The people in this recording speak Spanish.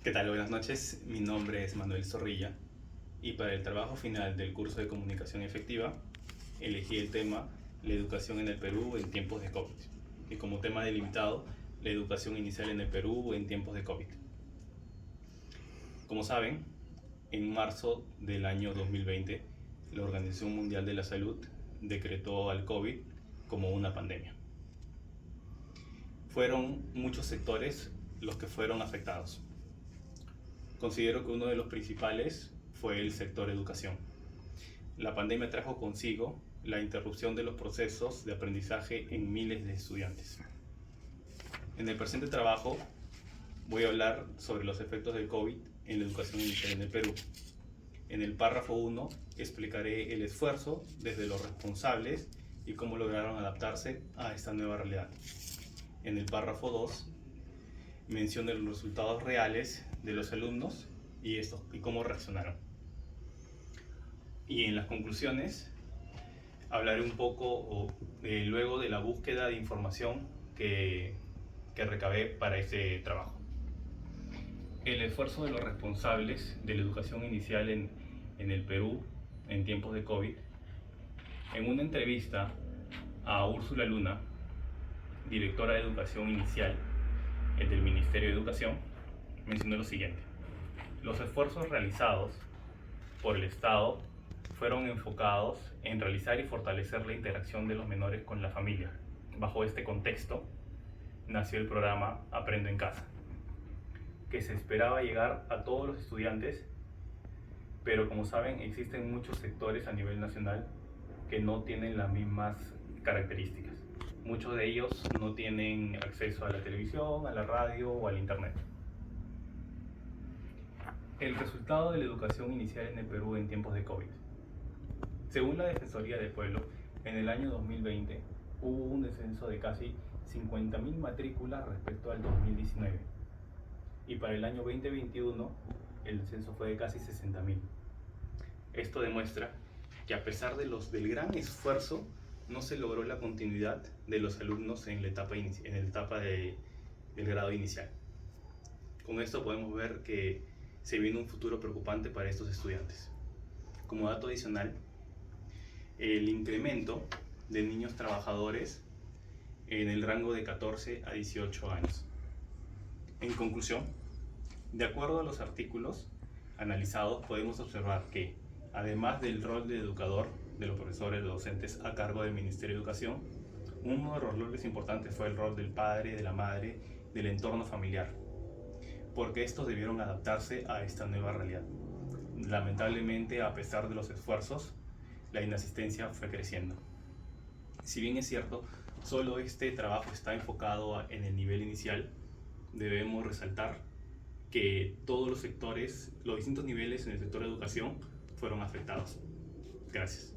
¿Qué tal? Buenas noches. Mi nombre es Manuel Zorrilla y para el trabajo final del curso de comunicación efectiva elegí el tema la educación en el Perú en tiempos de COVID y como tema delimitado la educación inicial en el Perú en tiempos de COVID. Como saben, en marzo del año 2020 la Organización Mundial de la Salud decretó al COVID como una pandemia. Fueron muchos sectores los que fueron afectados. Considero que uno de los principales fue el sector educación. La pandemia trajo consigo la interrupción de los procesos de aprendizaje en miles de estudiantes. En el presente trabajo voy a hablar sobre los efectos del COVID en la educación inicial en el Perú. En el párrafo 1 explicaré el esfuerzo desde los responsables y cómo lograron adaptarse a esta nueva realidad. En el párrafo 2 menciono los resultados reales de los alumnos y cómo reaccionaron. Y en las conclusiones hablaré un poco luego de la búsqueda de información que recabé para este trabajo. El esfuerzo de los responsables de la educación inicial en el Perú en tiempos de COVID. En una entrevista a Úrsula Luna, directora de Educación Inicial del Ministerio de Educación, mencionó lo siguiente: los esfuerzos realizados por el Estado fueron enfocados en realizar y fortalecer la interacción de los menores con la familia. Bajo este contexto nació el programa Aprendo en Casa, que se esperaba llegar a todos los estudiantes, pero como saben existen muchos sectores a nivel nacional que no tienen las mismas características. Muchos de ellos no tienen acceso a la televisión, a la radio o al internet. El resultado de la educación inicial en el Perú en tiempos de COVID. Según la Defensoría del Pueblo, en el año 2020 hubo un descenso de casi 50.000 matrículas respecto al 2019. Y para el año 2021 el descenso fue de casi 60.000. Esto demuestra que a pesar del gran esfuerzo, no se logró la continuidad de los alumnos en la etapa del grado inicial. Con esto podemos ver que se viene un futuro preocupante para estos estudiantes. Como dato adicional, el incremento de niños trabajadores en el rango de 14 a 18 años. En conclusión, de acuerdo a los artículos analizados, podemos observar que, además del rol de educador, de los profesores, de docentes a cargo del Ministerio de Educación, uno de los roles importantes fue el rol del padre, de la madre, del entorno familiar, porque estos debieron adaptarse a esta nueva realidad. Lamentablemente, a pesar de los esfuerzos, la inasistencia fue creciendo. Si bien es cierto, solo este trabajo está enfocado en el nivel inicial, debemos resaltar que todos los sectores, los distintos niveles en el sector de educación fueron afectados. Gracias.